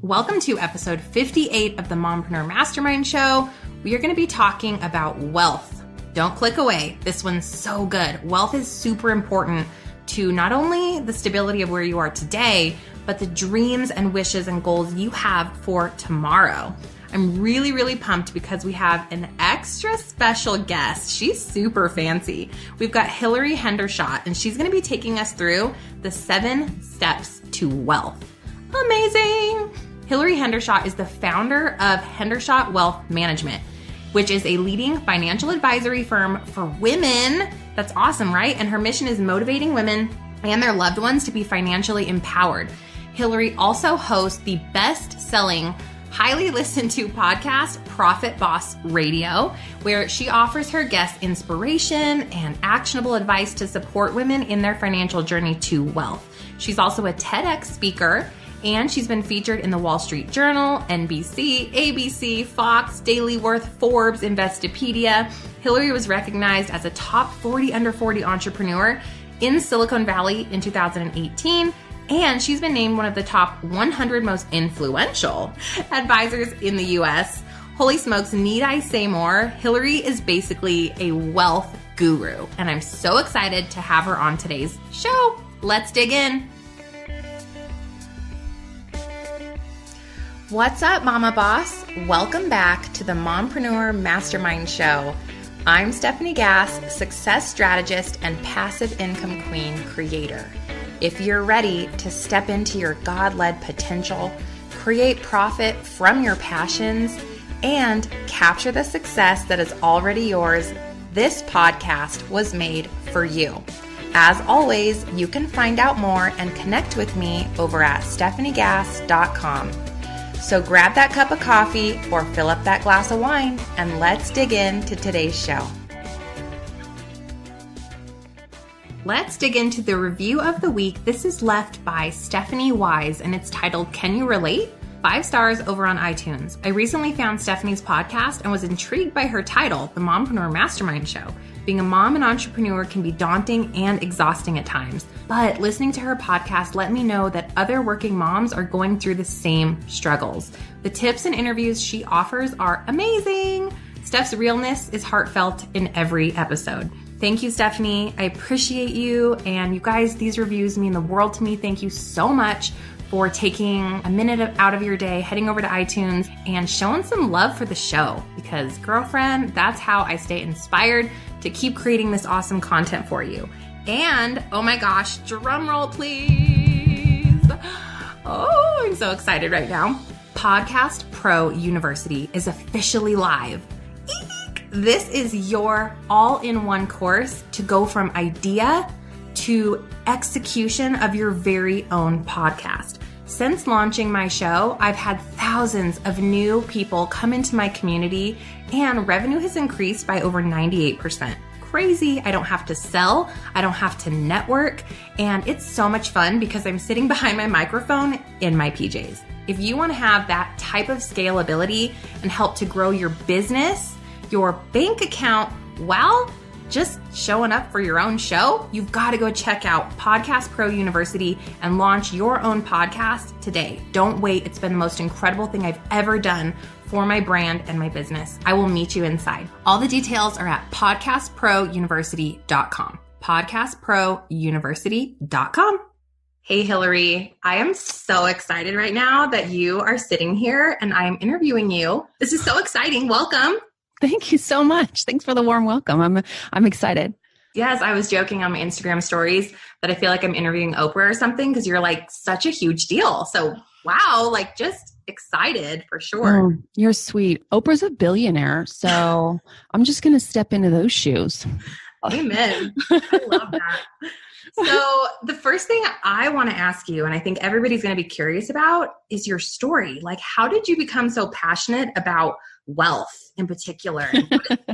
Welcome to episode 58 of the Mompreneur Mastermind Show. We are going to be talking about wealth. Don't click away. This one's so good. Wealth is super important to not only the stability of where you are today, but the dreams and wishes and goals you have for tomorrow. I'm really pumped because we have an extra special guest. She's super fancy. We've got Hilary Hendershott, and she's going to be taking us through the 7 steps to wealth. Amazing! Hilary Hendershott is the founder of Hendershott Wealth Management, which is a leading financial advisory firm for women. That's awesome, right? And her mission is motivating women and their loved ones to be financially empowered. Hilary also hosts the best-selling, highly listened to podcast, Profit Boss Radio, where she offers her guests inspiration and actionable advice to support women in their financial journey to wealth. She's also a TEDx speaker, and she's been featured in the Wall Street Journal, NBC, ABC, Fox, Daily Worth, Forbes, Investopedia. Hilary was recognized as a top 40 under 40 entrepreneur in Silicon Valley in 2018. And she's been named one of the top 100 most influential advisors in the US. Holy smokes, need I say more? Hilary is basically a wealth guru, and I'm so excited to have her on today's show. Let's dig in. What's up, Mama Boss? Welcome back to the Mompreneur Mastermind Show. I'm Stephanie Gass, success strategist and passive income queen creator. If you're ready to step into your God-led potential, create profit from your passions, and capture the success that is already yours, this podcast was made for you. As always, you can find out more and connect with me over at stephaniegass.com. So grab that cup of coffee or fill up that glass of wine, and let's dig into today's show. Let's dig into the review of the week. This is left by Stephanie Wise, and it's titled, Can You Relate? 5 stars over on iTunes. I recently found Stephanie's podcast and was intrigued by her title, The Mompreneur Mastermind Show. Being a mom and entrepreneur can be daunting and exhausting at times, but listening to her podcast let me know that other working moms are going through the same struggles. The tips and interviews she offers are amazing. Steph's realness is heartfelt in every episode. Thank you, Stephanie. I appreciate you. And you guys, these reviews mean the world to me. Thank you so much for taking a minute out of your day, heading over to iTunes and showing some love for the show. Because girlfriend, that's how I stay inspired to keep creating this awesome content for you. And oh my gosh, drum roll, please. Oh, I'm so excited right now. Podcast Pro University is officially live. This is your all-in-one course to go from idea to execution of your very own podcast. Since launching my show, I've had thousands of new people come into my community, and revenue has increased by over 98%. Crazy. I don't have to sell. I don't have to network. And it's so much fun because I'm sitting behind my microphone in my PJs. If you want to have that type of scalability and help to grow your business, your bank account, while just showing up for your own show, you've got to go check out Podcast Pro University and launch your own podcast today. Don't wait. It's been the most incredible thing I've ever done for my brand and my business. I will meet you inside. All the details are at podcastprouniversity.com. podcastprouniversity.com. Hey, Hilary, I am so excited right now that you are sitting here and I'm interviewing you. This is so exciting. Welcome. Thank you so much. Thanks for the warm welcome. I'm excited. Yes, I was joking on my Instagram stories that I feel like I'm interviewing Oprah or something because you're like such a huge deal. So wow, like just excited for sure. Oh, you're sweet. Oprah's a billionaire, so I'm just going to step into those shoes. Amen. I love that. So the first thing I want to ask you, and I think everybody's going to be curious about, is your story. Like, how did you become so passionate about wealth in particular?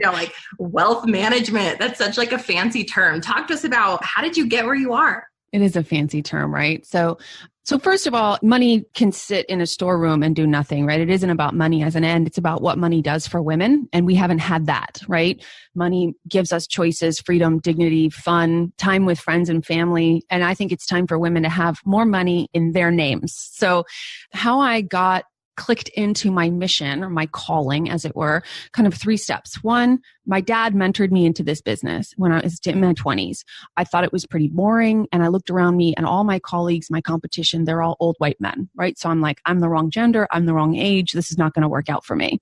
Like wealth management. That's such like a fancy term. Talk to us about how did you get where you are? It is a fancy term, right? So So first of all, money can sit in a storeroom and do nothing, right? It isn't about money as an end. It's about what money does for women. And we haven't had that, right? Money gives us choices, freedom, dignity, fun, time with friends and family. And I think it's time for women to have more money in their names. So how I got clicked into my mission or my calling, as it were, kind of 3 steps. 1, my dad mentored me into this business when I was in my 20s. I thought it was pretty boring. And I looked around me and all my colleagues, my competition, they're all old white men, right? So I'm like, I'm the wrong gender. I'm the wrong age. This is not going to work out for me.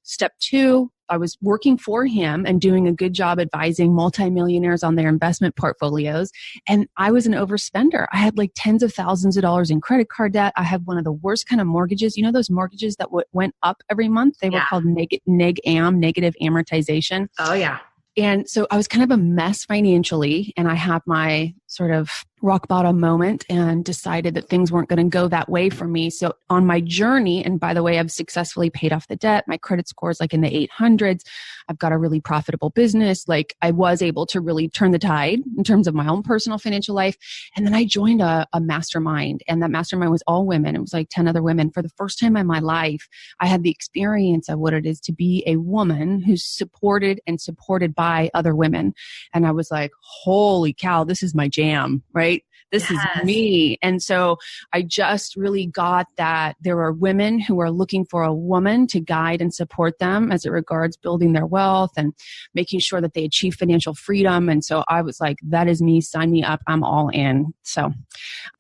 Step 2, I was working for him and doing a good job advising multimillionaires on their investment portfolios. And I was an overspender. I had like tens of thousands of dollars in credit card debt. I had one of the worst kind of mortgages. You know, those mortgages that went up every month? They were called negative amortization. Oh, yeah. And so I was kind of a mess financially, and I had my sort of rock bottom moment and decided that things weren't going to go that way for me. So on my journey, and by the way, I've successfully paid off the debt. My credit score is like in the 800s. I've got a really profitable business. Like I was able to really turn the tide in terms of my own personal financial life. And then I joined a mastermind, and that mastermind was all women. It was like 10 other women. For the first time in my life, I had the experience of what it is to be a woman who's supported and supported by other women. And I was like, holy cow, this is my jam, right? This is me. And so I just really got that there are women who are looking for a woman to guide and support them as it regards building their wealth and making sure that they achieve financial freedom. And so I was like, that is me. Sign me up. I'm all in. So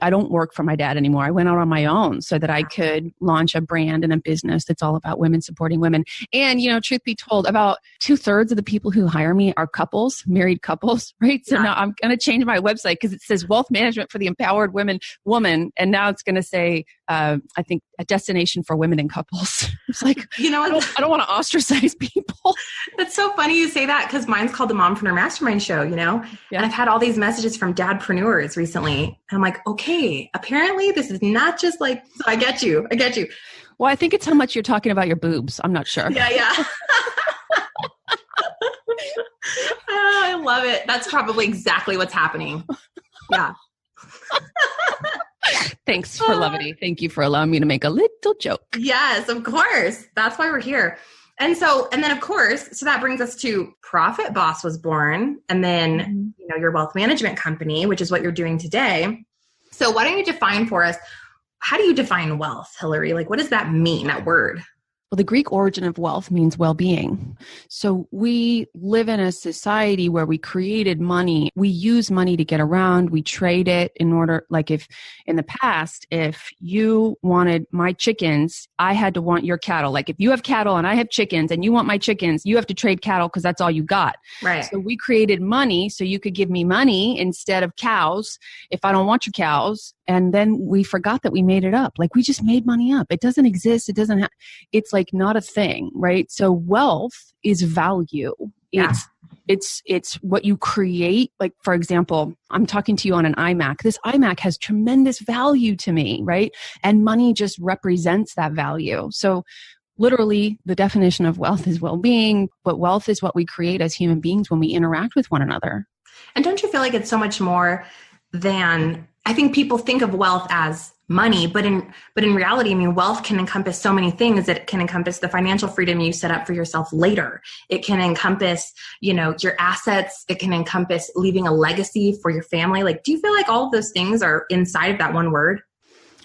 I don't work for my dad anymore. I went out on my own so that I could launch a brand and a business that's all about women supporting women. And, you know, truth be told, about 2/3 of the people who hire me are couples, married couples, right? So now I'm going to change my website because it says Wealth Management for the Empowered Woman. And now it's going to say, I think, a destination for women and couples. It's like, you know, I don't want to ostracize people. That's so funny you say that, because mine's called the Mompreneur Mastermind Show, you know? Yeah. And I've had all these messages from dadpreneurs recently. And I'm like, okay, apparently this is not just like, so I get you. Well, I think it's how much you're talking about your boobs. I'm not sure. Yeah. Oh, I love it. That's probably exactly what's happening. Yeah. Thanks for levity. Thank you for allowing me to make a little joke. Yes, of course. That's why we're here. And then of course, so that brings us to Profit Boss was born, and then, you know, your wealth management company, which is what you're doing today. So why don't you define for us, how do you define wealth, Hilary? Like, what does that mean, that word? Well, the Greek origin of wealth means well-being. So we live in a society where we created money. We use money to get around. We trade it in order, like if in the past, if you wanted my chickens, I had to want your cattle. Like if you have cattle and I have chickens and you want my chickens, you have to trade cattle because that's all you got. Right. So we created money so you could give me money instead of cows if I don't want your cows. And then we forgot that we made it up. Like we just made money up. It doesn't exist. It doesn't have, it's like not a thing, right? So wealth is value. Yeah. It's what you create. Like, for example, I'm talking to you on an iMac. This iMac has tremendous value to me, right? And money just represents that value. So literally the definition of wealth is well-being, but wealth is what we create as human beings when we interact with one another. And don't you feel like it's so much more than, I think people think of wealth as money, but in reality, I mean, wealth can encompass so many things. It can encompass the financial freedom you set up for yourself later. It can encompass, you know, your assets. It can encompass leaving a legacy for your family. Like, do you feel like all of those things are inside of that one word?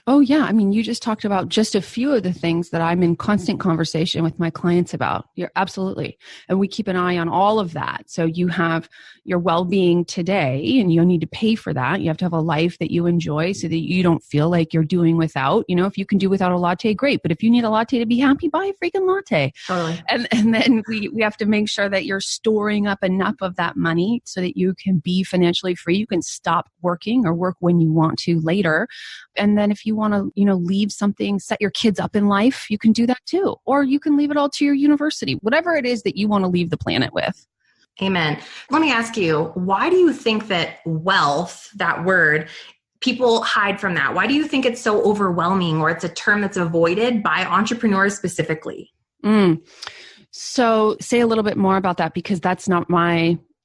Oh, yeah. I mean, you just talked about just a few of the things that I'm in constant conversation with my clients about. You're absolutely. And we keep an eye on all of that. So you have your well-being today, and you need to pay for that. You have to have a life that you enjoy so that you don't feel like you're doing without. You know, if you can do without a latte, great. But if you need a latte to be happy, buy a freaking latte. Totally. And then we have to make sure that you're storing up enough of that money so that you can be financially free. You can stop working or work when you want to later. And then if you want to, you know, leave something, set your kids up in life, you can do that too. Or you can leave it all to your university, whatever it is that you want to leave the planet with. Amen. Let me ask you, why do you think that wealth, that word, people hide from that? Why do you think it's so overwhelming, or it's a term that's avoided by entrepreneurs specifically? So say a little bit more about that, because that's not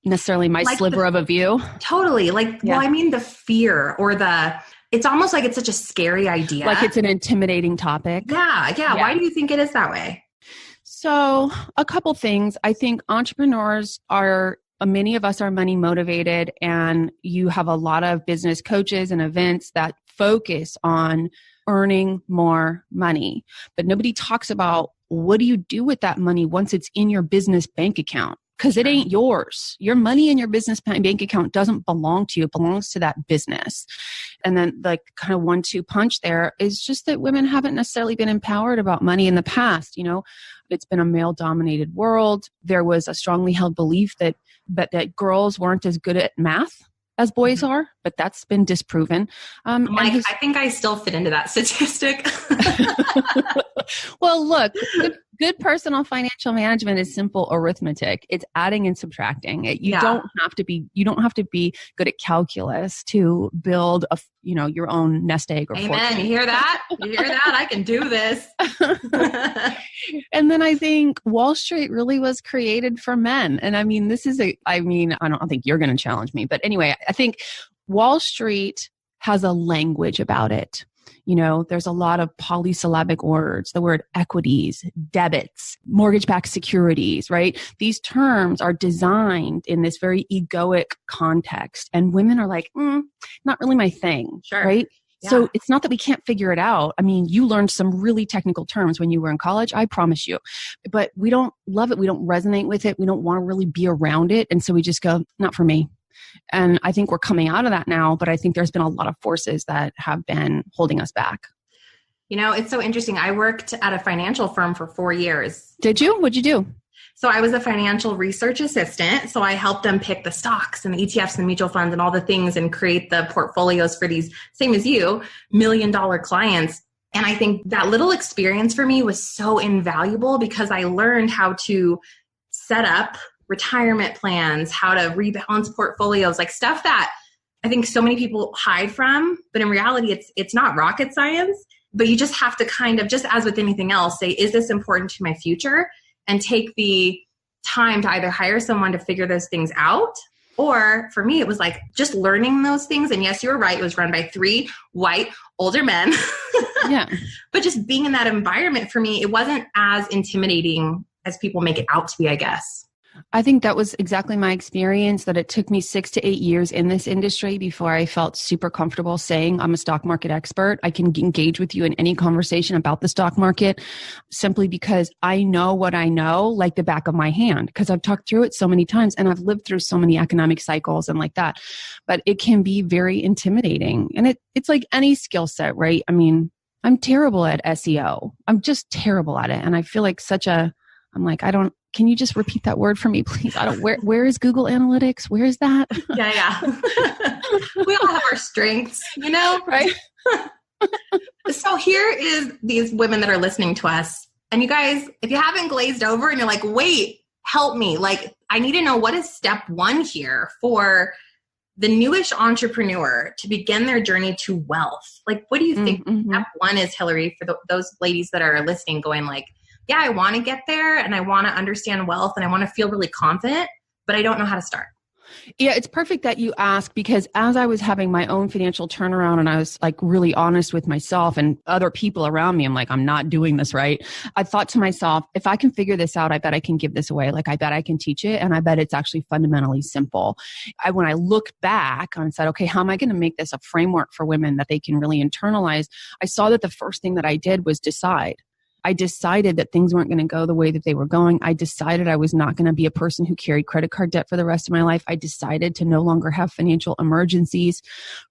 necessarily my sliver of a view. Totally. Like, yeah. Well, I mean, the fear or the it's almost like it's such a scary idea. Like it's an intimidating topic. Yeah. Why do you think it is that way? So a couple things. I think entrepreneurs many of us are money motivated, and you have a lot of business coaches and events that focus on earning more money. But nobody talks about, what do you do with that money once it's in your business bank account? Because it ain't yours. Your money in your business bank account doesn't belong to you. It belongs to that business. And then the kind of 1-2 punch there is just that women haven't necessarily been empowered about money in the past. It's been a male-dominated world. There was a strongly held belief that girls weren't as good at math as boys are, but that's been disproven. I think I still fit into that statistic. Well, look, good personal financial management is simple arithmetic. It's adding and subtracting. You don't have to be good at calculus to build your own nest egg or Amen. fortune. You hear that? I can do this. And then I think Wall Street really was created for men. And I don't think you're going to challenge me, but anyway, I think Wall Street has a language about it. There's a lot of polysyllabic words, the word equities, debits, mortgage-backed securities, right? These terms are designed in this very egoic context. And women are like, not really my thing, sure. Right? Yeah. So it's not that we can't figure it out. I mean, you learned some really technical terms when you were in college, I promise you. But we don't love it. We don't resonate with it. We don't want to really be around it. And so we just go, not for me. And I think we're coming out of that now, but I think there's been a lot of forces that have been holding us back. It's so interesting. I worked at a financial firm for 4 years. Did you? What'd you do? So I was a financial research assistant. So I helped them pick the stocks and the ETFs and the mutual funds and all the things and create the portfolios for these, same as you, $1 million clients. And I think that little experience for me was so invaluable because I learned how to set up retirement plans, how to rebalance portfolios, like stuff that I think so many people hide from. But in reality, it's not rocket science, but you just have to kind of, just as with anything else, say, is this important to my future? And take the time to either hire someone to figure those things out. Or for me, it was like just learning those things. And yes, you were right. It was run by 3 white, older men. Yeah. But just being in that environment for me, it wasn't as intimidating as people make it out to be, I guess. I think that was exactly my experience, that it took me 6 to 8 years in this industry before I felt super comfortable saying I'm a stock market expert. I can engage with you in any conversation about the stock market simply because I know what I know like the back of my hand, because I've talked through it so many times and I've lived through so many economic cycles and like that. But it can be very intimidating. And it's like any skill set, right? I mean, I'm terrible at SEO. I'm just terrible at it. And I feel like can you just repeat that word for me, please? Where is Google Analytics? Where is that? Yeah. We all have our strengths, right? So here is these women that are listening to us. And you guys, if you haven't glazed over and you're like, wait, help me. Like, I need to know, what is step 1 here for the newish entrepreneur to begin their journey to wealth? Like, what do you think step 1 is, Hilary, for those ladies that are listening going like, yeah, I want to get there and I want to understand wealth and I want to feel really confident, but I don't know how to start. Yeah, it's perfect that you ask, because as I was having my own financial turnaround and I was like really honest with myself and other people around me, I'm like, I'm not doing this right. I thought to myself, if I can figure this out, I bet I can give this away. Like, I bet I can teach it. And I bet it's actually fundamentally simple. When I looked back and said, okay, how am I going to make this a framework for women that they can really internalize? I saw that the first thing that I did was decide. I decided that things weren't going to go the way that they were going. I decided I was not going to be a person who carried credit card debt for the rest of my life. I decided to no longer have financial emergencies,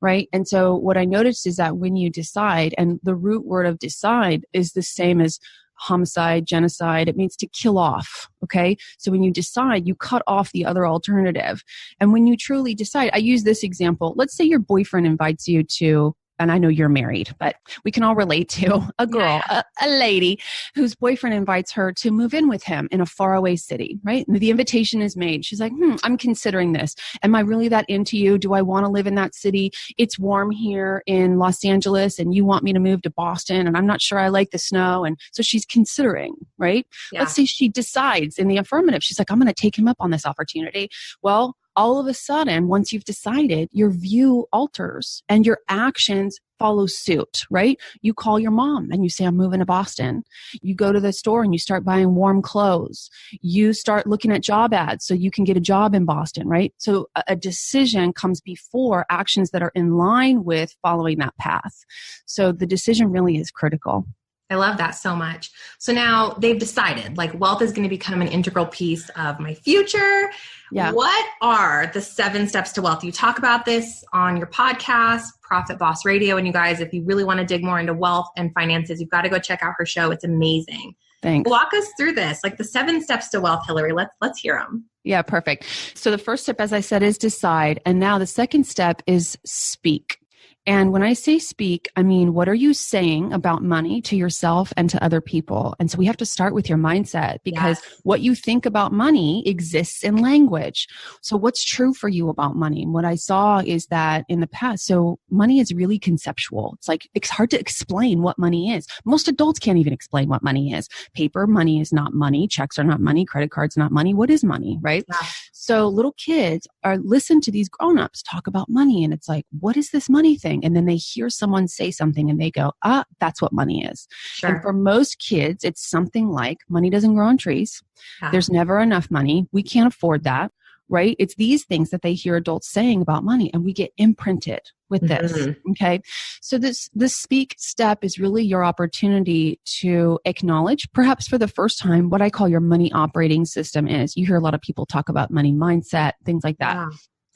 right? And so what I noticed is that when you decide, and the root word of decide is the same as homicide, genocide, it means to kill off, okay? So when you decide, you cut off the other alternative. And when you truly decide, I use this example. Let's say your boyfriend invites you to, and I know you're married, but we can all relate to a girl, a lady whose boyfriend invites her to move in with him in a faraway city, right? And the invitation is made. She's like, I'm considering this. Am I really that into you? Do I want to live in that city? It's warm here in Los Angeles and you want me to move to Boston and I'm not sure I like the snow. And so she's considering, right? Yeah. Let's say she decides in the affirmative. She's like, I'm going to take him up on this opportunity. Well, all of a sudden, once you've decided, your view alters and your actions follow suit, right? You call your mom and you say, I'm moving to Boston. You go to the store and you start buying warm clothes. You start looking at job ads so you can get a job in Boston, right? So a decision comes before actions that are in line with following that path. So the decision really is critical. I love that so much. So now they've decided like wealth is going to become an integral piece of my future. Yeah. What are the 7 steps to wealth? You talk about this on your podcast, Profit Boss Radio. And you guys, if you really want to dig more into wealth and finances, you've got to go check out her show. It's amazing. Thanks. Walk us through this, like the 7 steps to wealth, Hilary. Let's hear them. Yeah, perfect. So the first step, as I said, is decide. And now the second step is speak. And when I say speak, I mean, what are you saying about money to yourself and to other people? And so we have to start with your mindset because what you think about money exists in language. So what's true for you about money? And what I saw is that in the past, so money is really conceptual. It's like, it's hard to explain what money is. Most adults can't even explain what money is. Paper money is not money. Checks are not money. Credit cards not money. What is money, right? Yeah. So little kids listen to these grown-ups talk about money. And it's like, what is this money thing? And then they hear someone say something and they go, that's what money is. Sure. And for most kids, it's something like money doesn't grow on trees. Yeah. There's never enough money. We can't afford that, right? It's these things that they hear adults saying about money and we get imprinted with this. Okay. So this speak step is really your opportunity to acknowledge, perhaps for the first time, what I call your money operating system is. You hear a lot of people talk about money mindset, things like that. Yeah.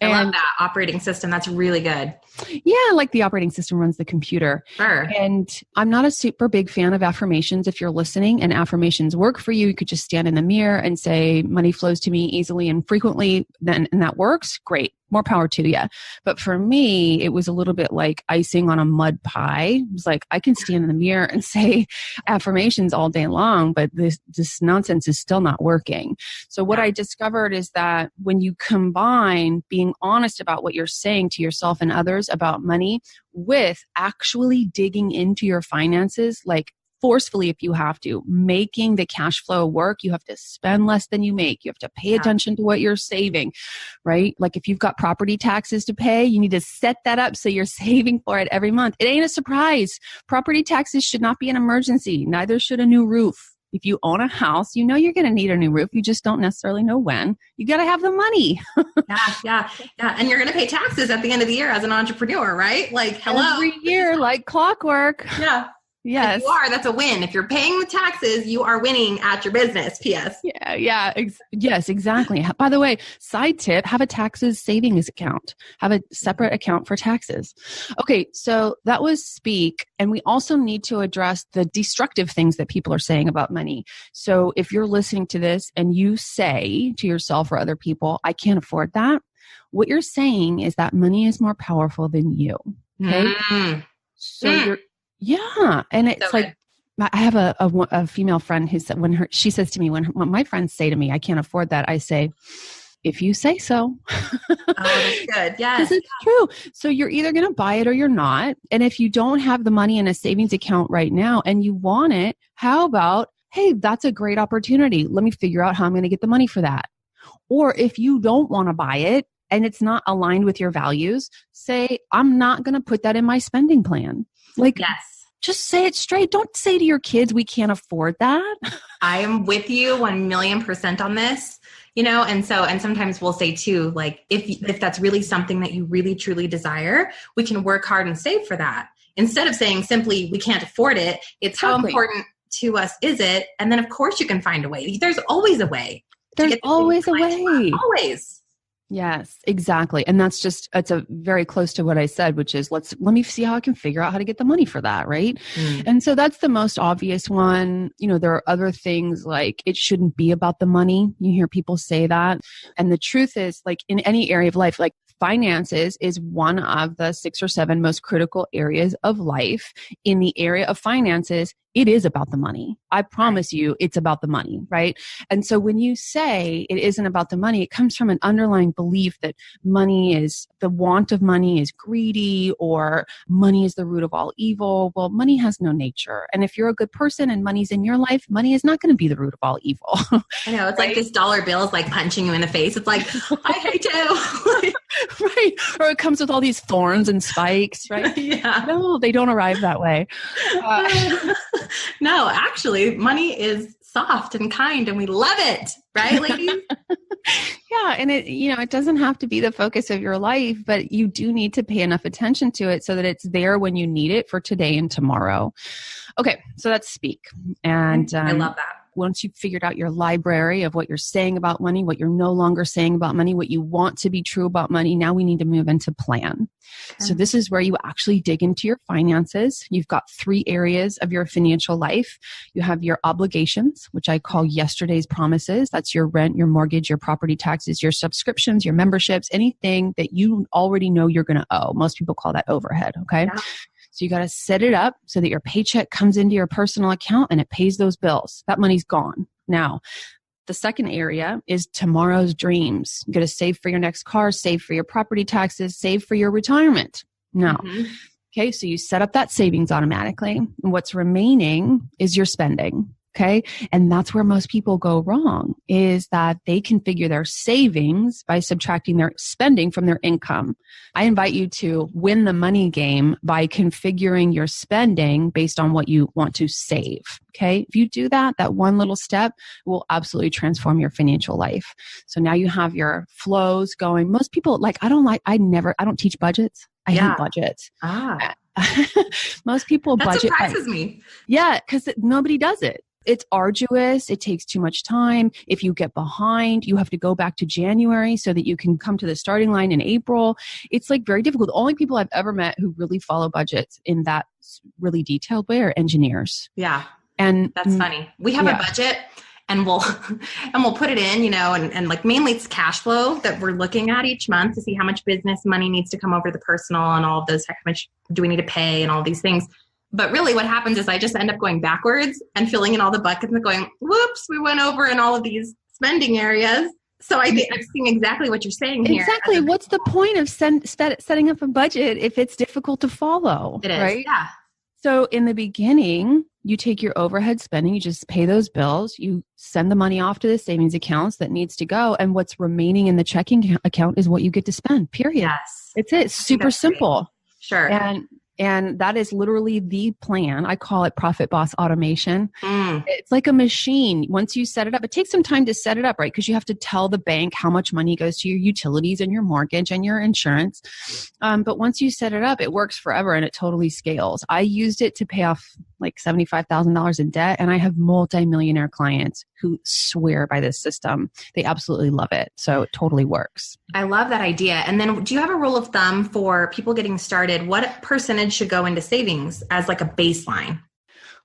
I love that operating system. That's really good. Yeah, like the operating system runs the computer. Sure. And I'm not a super big fan of affirmations. If you're listening and affirmations work for you, you could just stand in the mirror and say, money flows to me easily and frequently, and that works. Great. More power to you. But for me, it was a little bit like icing on a mud pie. It was like, I can stand in the mirror and say affirmations all day long, but this nonsense is still not working. So what I discovered is that when you combine being honest about what you're saying to yourself and others about money with actually digging into your finances, like forcefully if you have to, making the cash flow work. You have to spend less than you make. You have to pay attention to what you're saving, right? Like if you've got property taxes to pay, you need to set that up so you're saving for it every month. It ain't a surprise. Property taxes should not be an emergency. Neither should a new roof. If you own a house, you know you're going to need a new roof. You just don't necessarily know when. You got to have the money. Yeah. And you're going to pay taxes at the end of the year as an entrepreneur, right? Like, hello. Every year, like clockwork. Yeah. Yes. If you are, that's a win. If you're paying the taxes, you are winning at your business. P.S. Yeah. Yes, exactly. By the way, side tip, have a taxes savings account. Have a separate account for taxes. Okay, so that was speak. And we also need to address the destructive things that people are saying about money. So if you're listening to this and you say to yourself or other people, I can't afford that, what you're saying is that money is more powerful than you. Okay? So yeah. And it's so like, I have a female friend who said, she says to me, when my friends say to me, I can't afford that, I say, if you say so. Oh, that's good. Yes. Because it's true. So you're either going to buy it or you're not. And if you don't have the money in a savings account right now and you want it, how about, hey, that's a great opportunity. Let me figure out how I'm going to get the money for that. Or if you don't want to buy it and it's not aligned with your values, say, I'm not going to put that in my spending plan. Like, yes. Just say it straight. Don't say to your kids, we can't afford that. I am with you 1,000,000% on this, and sometimes we'll say too, like, if that's really something that you really truly desire, we can work hard and save for that. Instead of saying simply, we can't afford it, it's how important to us is it? And then of course you can find a way. There's always a way. There's always a way. Always. Yes, exactly. And it's a very close to what I said, which is let me see how I can figure out how to get the money for that. Right. And so that's the most obvious one. There are other things like it shouldn't be about the money. You hear people say that. And the truth is, like in any area of life, like finances is one of the 6 or 7 most critical areas of life. In the area of finances, it is about the money. I promise you it's about the money, right? And so when you say it isn't about the money, it comes from an underlying belief that money is, the want of money is greedy, or money is the root of all evil. Well, money has no nature. And if you're a good person and money's in your life, money is not going to be the root of all evil. I know. It's like this dollar bill is like punching you in the face. It's like, I hate you. Right. Or it comes with all these thorns and spikes, right? Yeah. No, they don't arrive that way. No, actually, money is soft and kind and we love it. Right, ladies? Yeah. And it doesn't have to be the focus of your life, but you do need to pay enough attention to it so that it's there when you need it for today and tomorrow. Okay. So that's speak. And I love that. Once you've figured out your library of what you're saying about money, what you're no longer saying about money, what you want to be true about money, now we need to move into plan. Okay. So this is where you actually dig into your finances. You've got 3 areas of your financial life. You have your obligations, which I call yesterday's promises. That's your rent, your mortgage, your property taxes, your subscriptions, your memberships, anything that you already know you're going to owe. Most people call that overhead. Okay. Yeah. So you got to set it up so that your paycheck comes into your personal account and it pays those bills. That money's gone. Now, the second area is tomorrow's dreams. You got to save for your next car, save for your property taxes, save for your retirement. Now, okay, so you set up that savings automatically. And what's remaining is your spending. Okay. And that's where most people go wrong, is that they configure their savings by subtracting their spending from their income. I invite you to win the money game by configuring your spending based on what you want to save. Okay. If you do that, that one little step will absolutely transform your financial life. So now you have your flows going. Most people I don't teach budgets. I hate budgets. Most people budget. That surprises me. Yeah. Because nobody does it. It's arduous. It takes too much time. If you get behind, you have to go back to January so that you can come to the starting line in April. It's very difficult. The only people I've ever met who really follow budgets in that really detailed way are engineers. Yeah. And that's funny. We have a budget and we'll put it in, and mainly it's cash flow that we're looking at each month to see how much business money needs to come over the personal and all of those, how much do we need to pay and all these things. But really what happens is I just end up going backwards and filling in all the buckets and going, whoops, we went over in all of these spending areas. So I think I'm seeing exactly what you're saying here. Exactly. What's the point of setting up a budget if it's difficult to follow? It is, right? Yeah. So in the beginning, you take your overhead spending, you just pay those bills, you send the money off to the savings accounts that needs to go. And what's remaining in the checking account is what you get to spend, period. Yes. It's it. It's super simple. Great. Sure. And that is literally the plan. I call it Profit Boss automation. It's like a machine. Once you set it up, it takes some time to set it up, right? Because you have to tell the bank how much money goes to your utilities and your mortgage and your insurance. But once you set it up, it works forever and it totally scales. I used it to pay off $75,000 in debt. And I have multi-millionaire clients who swear by this system. They absolutely love it. So it totally works. I love that idea. And then do you have a rule of thumb for people getting started? What percentage should go into savings as a baseline?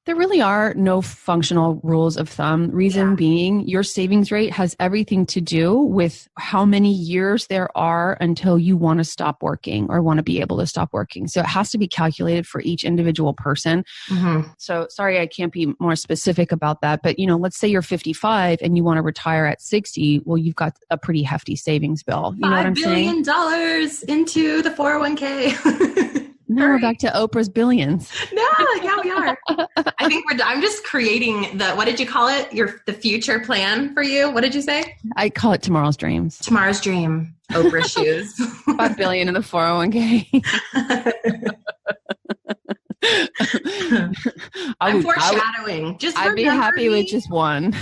There really are no functional rules of thumb. Reason being, your savings rate has everything to do with how many years there are until you want to stop working or want to be able to stop working. So it has to be calculated for each individual person. So sorry, I can't be more specific about that. But, let's say you're 55 and you want to retire at 60. Well, you've got a pretty hefty savings bill. You know what I'm saying? $5 billion into the 401k. No, we're back to Oprah's billions. No, yeah, we are. I think I'm just creating what did you call it? The future plan for you. What did you say? I call it tomorrow's dreams. Tomorrow's dream. Oprah shoes. $5 billion in the 401k. I'm foreshadowing. I'd be happy with just one.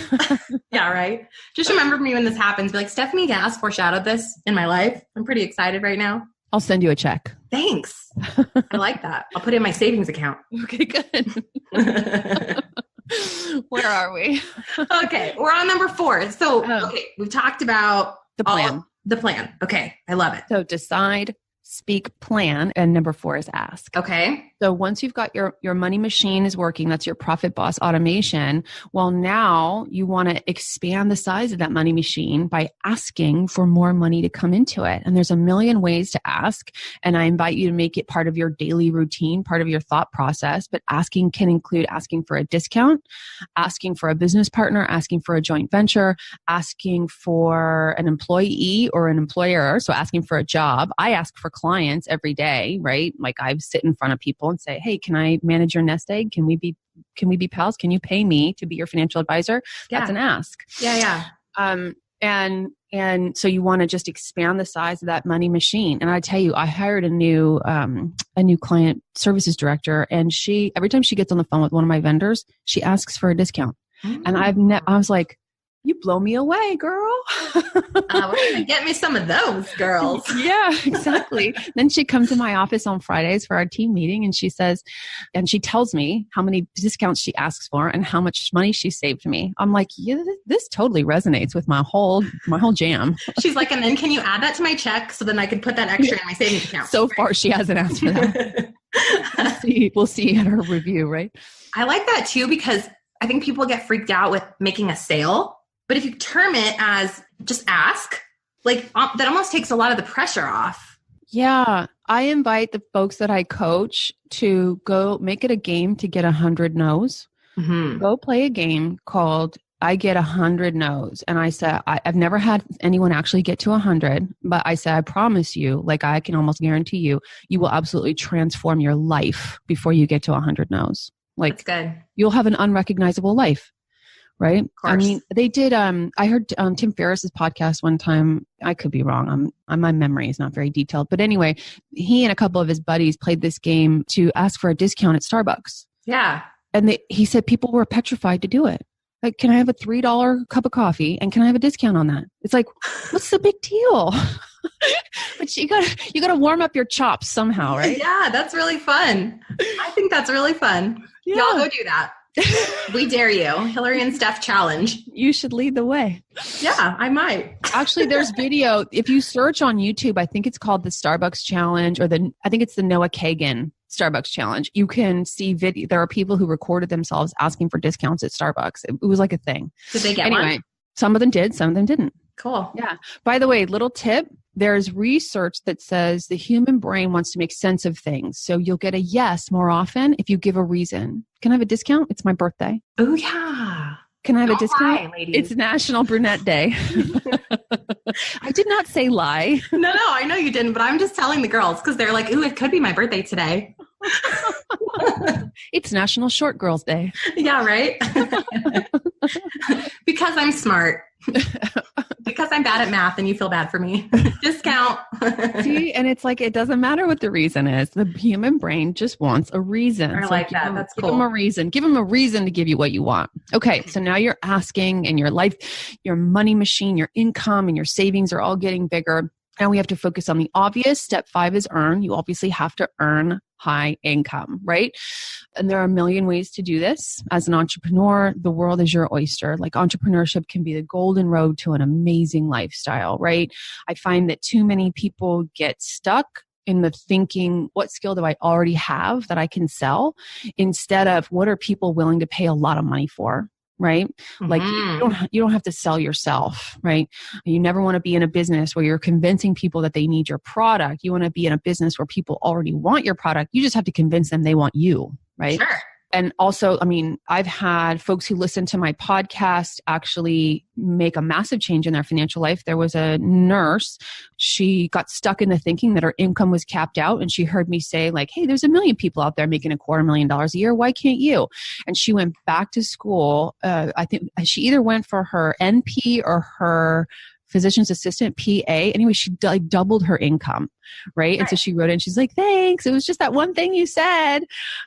Yeah, right. Just remember me when this happens. Be like, Stephanie Gass foreshadowed this in my life. I'm pretty excited right now. I'll send you a check. Thanks. I like that. I'll put it in my savings account. Okay, good. Where are we? Okay, we're on number 4. So, we've talked about the plan. The plan. Okay, I love it. So decide, speak, plan, and number 4 is ask. Okay. So once you've got your money machine is working, that's your Profit Boss automation. Well, now you want to expand the size of that money machine by asking for more money to come into it. And there's a million ways to ask. And I invite you to make it part of your daily routine, part of your thought process. But asking can include asking for a discount, asking for a business partner, asking for a joint venture, asking for an employee or an employer. So asking for a job. I ask for clients every day, right? Like I sit in front of people and say, hey, can I manage your nest egg? Can we be pals? Can you pay me to be your financial advisor? Yeah. That's an ask. Yeah. And so you want to just expand the size of that money machine. And I tell you, I hired a new client services director, and every time she gets on the phone with one of my vendors, she asks for a discount. And I was like, you blow me away, girl. We're going to get me some of those, girls. Yeah, exactly. Then she comes to my office on Fridays for our team meeting, and she tells me how many discounts she asks for and how much money she saved me. I'm like, yeah, this totally resonates with my whole jam. She's like, and then can you add that to my check so then I can put that extra in my savings account? So far, she hasn't asked for that. We'll see at her review, right? I like that too, because I think people get freaked out with making a sale. But if you term it as just ask, like that almost takes a lot of the pressure off. Yeah. I invite the folks that I coach to go make it a game to get 100 no's. Mm-hmm. Go play a game called I Get 100 No's. And I said, I've never had anyone actually get to 100, but I said, I promise you, like I can almost guarantee you, you will absolutely transform your life before you get to 100 no's. Like, that's good. You'll have an unrecognizable life. Right? I mean, they did, I heard Tim Ferriss's podcast one time. I could be wrong. My memory is not very detailed. But anyway, he and a couple of his buddies played this game to ask for a discount at Starbucks. Yeah. And he said people were petrified to do it. Like, can I have a $3 cup of coffee? And can I have a discount on that? It's like, what's the big deal? But you gotta warm up your chops somehow, right? Yeah, that's really fun. I think that's really fun. Yeah. Y'all go do that. We dare you. Hilary and Stef challenge. You should lead the way. Yeah, I might. Actually, there's video. If you search on YouTube, I think it's called the Starbucks Challenge, or I think it's the Noah Kagan Starbucks Challenge. You can see video. There are people who recorded themselves asking for discounts at Starbucks. It was like a thing. Did they get one? Some of them did, some of them didn't. Cool. Yeah. By the way, little tip. There's research that says the human brain wants to make sense of things. So you'll get a yes more often if you give a reason. Can I have a discount? It's my birthday. Oh, yeah. Can I have a discount? Lie, ladies. It's National Brunette Day. I did not say lie. No, I know you didn't, but I'm just telling the girls because they're like, ooh, it could be my birthday today. It's National Short Girls Day. Yeah, right? Because I'm smart. Because I'm bad at math and you feel bad for me. Discount. See, and it's like, it doesn't matter what the reason is. The human brain just wants a reason. I like that. That's cool. Give them a reason. Give them a reason to give you what you want. Okay. So now you're asking, and your life, your money machine, your income and your savings are all getting bigger. And we have to focus on the obvious. Step 5 is earn. You obviously have to earn high income, right? And there are a million ways to do this. As an entrepreneur, the world is your oyster. Like, entrepreneurship can be the golden road to an amazing lifestyle, right? I find that too many people get stuck in the thinking, what skill do I already have that I can sell? Instead of, what are people willing to pay a lot of money for? Right? Mm-hmm. Like, you don't have to sell yourself, right? You never want to be in a business where you're convincing people that they need your product. You want to be in a business where people already want your product. You just have to convince them they want you, right? Sure. And also, I mean, I've had folks who listen to my podcast actually make a massive change in their financial life. There was a nurse. She got stuck in the thinking that her income was capped out. And she heard me say, like, hey, there's a million people out there making $250,000 a year. Why can't you? And she went back to school. I think she either went for her NP or her physician's assistant, PA. Anyway, she doubled her income, right? And so she wrote in, she's like, thanks. It was just that one thing you said.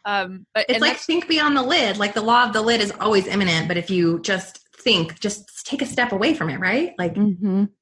But it's like, think beyond the lid. Like, the law of the lid is always imminent. But if you just think, just take a step away from it, right? Like,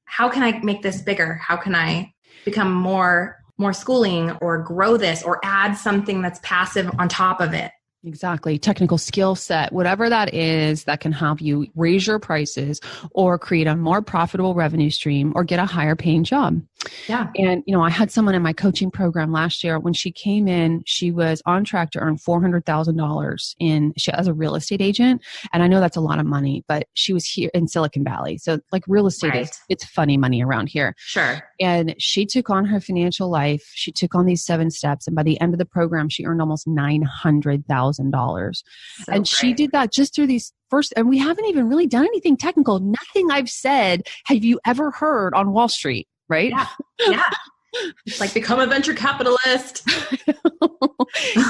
how can I make this bigger? How can I become more schooling, or grow this, or add something that's passive on top of it? Exactly. Technical skill set, whatever that is, that can help you raise your prices or create a more profitable revenue stream or get a higher paying job. Yeah. And, I had someone in my coaching program last year. When she came in, she was on track to earn $400,000 as a real estate agent. And I know that's a lot of money, but she was here in Silicon Valley. So like real estate it's funny money around here. Sure. And she took on her financial life. She took on these 7 steps. And by the end of the program, she earned almost $900,000. And she did that just through these and we haven't even really done anything technical. Nothing I've said have you ever heard on Wall Street, right? Yeah. Yeah. It's like become a venture capitalist.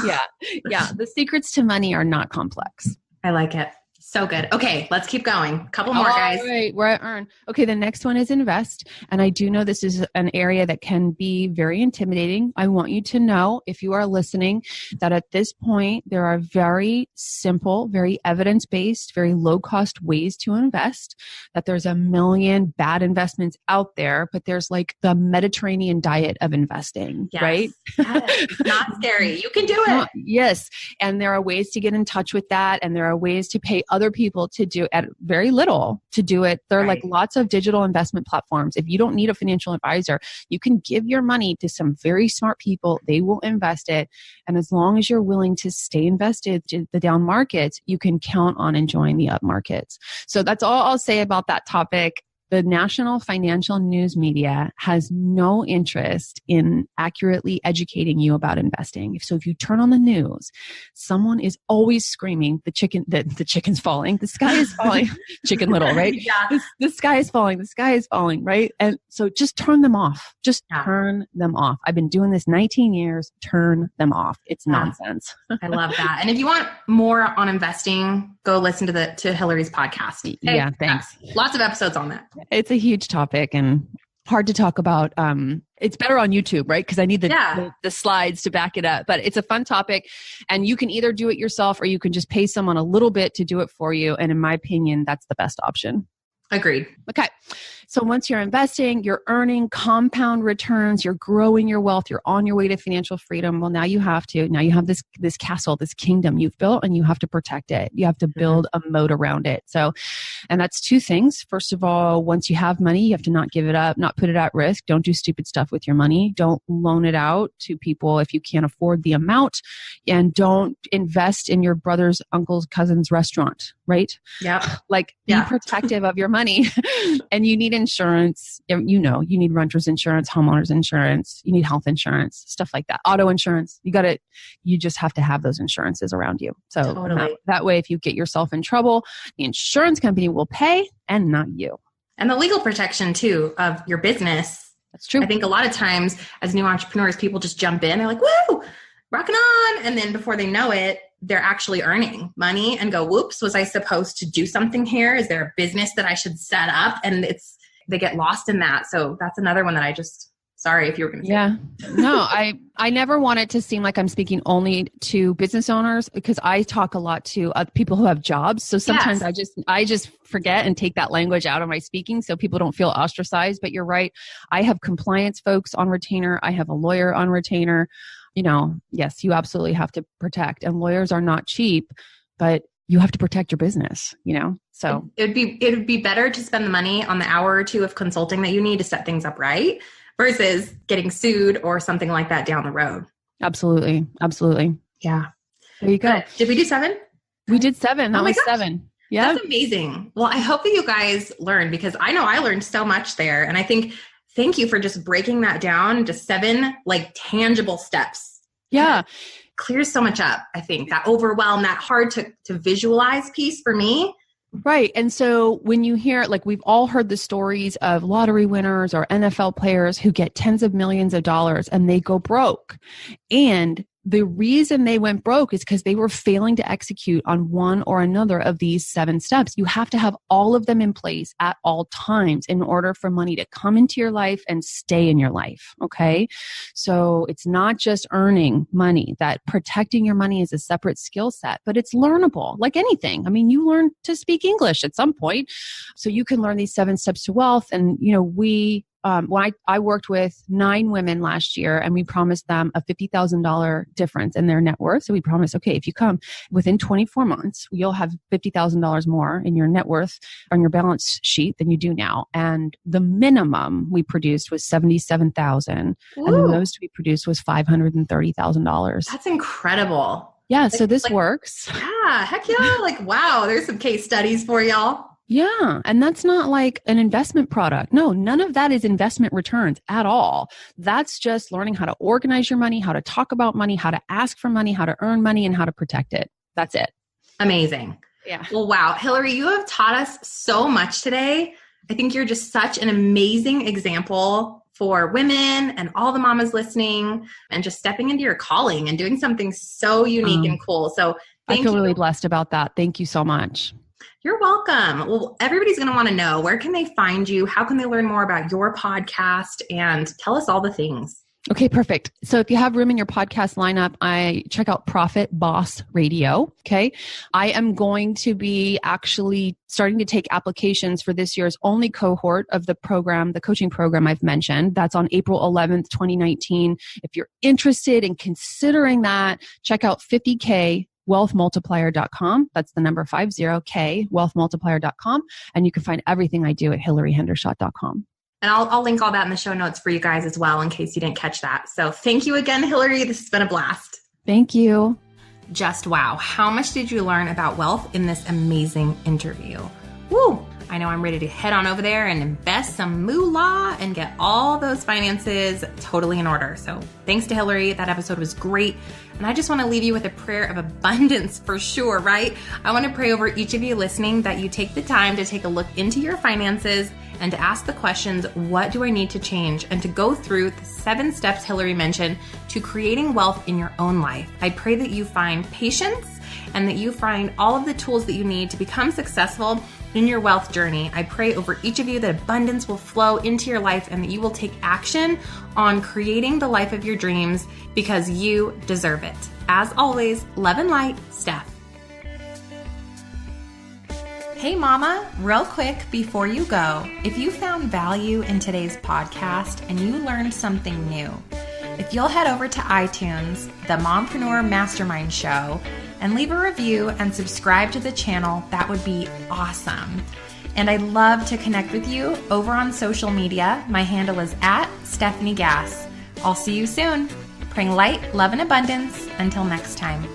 Yeah. Yeah. The secrets to money are not complex. I like it. So good. Okay, let's keep going. Couple more, guys. All right, where I earn. Okay, the next one is invest. And I do know this is an area that can be very intimidating. I want you to know, if you are listening, that at this point, there are very simple, very evidence-based, very low-cost ways to invest, that there's a million bad investments out there, but there's like the Mediterranean diet of investing, right? Yes. Not scary. You can do it. Yes. And there are ways to get in touch with that. And there are ways to pay other people to do at very little to do it. There are like lots of digital investment platforms. If you don't need a financial advisor, you can give your money to some very smart people. They will invest it. And as long as you're willing to stay invested to the down markets, you can count on enjoying the up markets. So that's all I'll say about that topic. The national financial news media has no interest in accurately educating you about investing. So if you turn on the news, someone is always screaming, the chicken's falling, the sky is falling, Chicken Little, right? Yeah. The sky is falling, the sky is falling, right? And so just turn them off. Turn them off. I've been doing this 19 years. Turn them off. It's nonsense. I love that. And if you want more on investing, go listen to Hilary's podcast. Okay? Yeah, thanks. Lots of episodes on that. It's a huge topic and hard to talk about. It's better on YouTube, right? Because I need the slides to back it up. But it's a fun topic. And you can either do it yourself or you can just pay someone a little bit to do it for you. And in my opinion, that's the best option. Agreed. Okay. So once you're investing, you're earning compound returns, you're growing your wealth, you're on your way to financial freedom. Well, now you have this castle, this kingdom you've built, and you have to protect it. You have to build a moat around it. So, and that's 2 things. First of all, once you have money, you have to not give it up, not put it at risk. Don't do stupid stuff with your money. Don't loan it out to people if you can't afford the amount, and don't invest in your brother's, uncle's, cousin's restaurant, right? Yeah. Be protective of your money. And you need insurance. You need renter's insurance, homeowner's insurance. You need health insurance, stuff like that. Auto insurance. You just have to have those insurances around you. So that way, if you get yourself in trouble, the insurance company will pay and not you. And the legal protection too of your business. That's true. I think a lot of times as new entrepreneurs, people just jump in. They're like, woo, rocking on. And then before they know it, they're actually earning money and go, whoops, was I supposed to do something here? Is there a business that I should set up? And they get lost in that. So that's another one that sorry if you were going to say. Yeah. No, I never want it to seem like I'm speaking only to business owners, because I talk a lot to people who have jobs. So sometimes I just forget and take that language out of my speaking so people don't feel ostracized. But you're right. I have compliance folks on retainer. I have a lawyer on retainer. Yes, you absolutely have to protect. And lawyers are not cheap, but you have to protect your business, So it would be better to spend the money on the hour or 2 of consulting that you need to set things up right versus getting sued or something like that down the road. Absolutely. Absolutely. Yeah. There you go. But did we do 7? We did 7. That was 7. Yeah. That's amazing. Well, I hope that you guys learned, because I know I learned so much there. And I think, thank you for just breaking that down to 7 tangible steps. Yeah. Clears so much up. I think that overwhelm, that hard to visualize piece for me. Right. And so when you hear, we've all heard the stories of lottery winners or NFL players who get tens of millions of dollars and they go broke. And the reason they went broke is because they were failing to execute on one or another of these 7 steps. You have to have all of them in place at all times in order for money to come into your life and stay in your life. Okay. So it's not just earning money. That protecting your money is a separate skill set, but it's learnable like anything. I mean, you learn to speak English at some point, so you can learn these 7 steps to wealth. And, we when I worked with 9 women last year, and we promised them a $50,000 difference in their net worth. So we promised, okay, if you come within 24 months, you'll have $50,000 more in your net worth on your balance sheet than you do now. And the minimum we produced was $77,000, and the most we produced was $530,000. That's incredible. Yeah, so this works. Yeah, heck yeah. Like, wow, there's some case studies for y'all. Yeah. And that's not like an investment product. No, none of that is investment returns at all. That's just learning how to organize your money, how to talk about money, how to ask for money, how to earn money, and how to protect it. That's it. Amazing. Yeah. Well, wow. Hilary, you have taught us so much today. I think you're just such an amazing example for women and all the mamas listening, and just stepping into your calling and doing something so unique and cool. So I feel really blessed about that. Thank you so much. You're welcome. Well, everybody's going to want to know, where can they find you? How can they learn more about your podcast? And tell us all the things. Okay, perfect. So if you have room in your podcast lineup, I check out Profit Boss Radio. Okay. I am going to be actually starting to take applications for this year's only cohort of the program, the coaching program I've mentioned. That's on April 11th, 2019. If you're interested in considering that, check out 50K wealthmultiplier.com. That's the number 50K wealthmultiplier.com. And you can find everything I do at hilaryhendershott.com. And I'll link all that in the show notes for you guys as well, in case you didn't catch that. So thank you again, Hilary. This has been a blast. Thank you. Just wow. How much did you learn about wealth in this amazing interview? Woo! I know I'm ready to head on over there and invest some moolah and get all those finances totally in order. So thanks to Hilary. That episode was great. And I just want to leave you with a prayer of abundance for sure, right? I want to pray over each of you listening that you take the time to take a look into your finances and to ask the questions, what do I need to change? And to go through the 7 steps Hilary mentioned to creating wealth in your own life. I pray that you find patience and that you find all of the tools that you need to become successful in your wealth journey. I pray over each of you that abundance will flow into your life and that you will take action on creating the life of your dreams because you deserve it. As always, love and light, Stef. Hey mama, real quick before you go, if you found value in today's podcast and you learned something new, if you'll head over to iTunes, the Mompreneur Mastermind Show, and leave a review and subscribe to the channel, that would be awesome. And I'd love to connect with you over on social media. My handle is @Stephanie Gass. I'll see you soon. Praying light, love, and abundance. Until next time.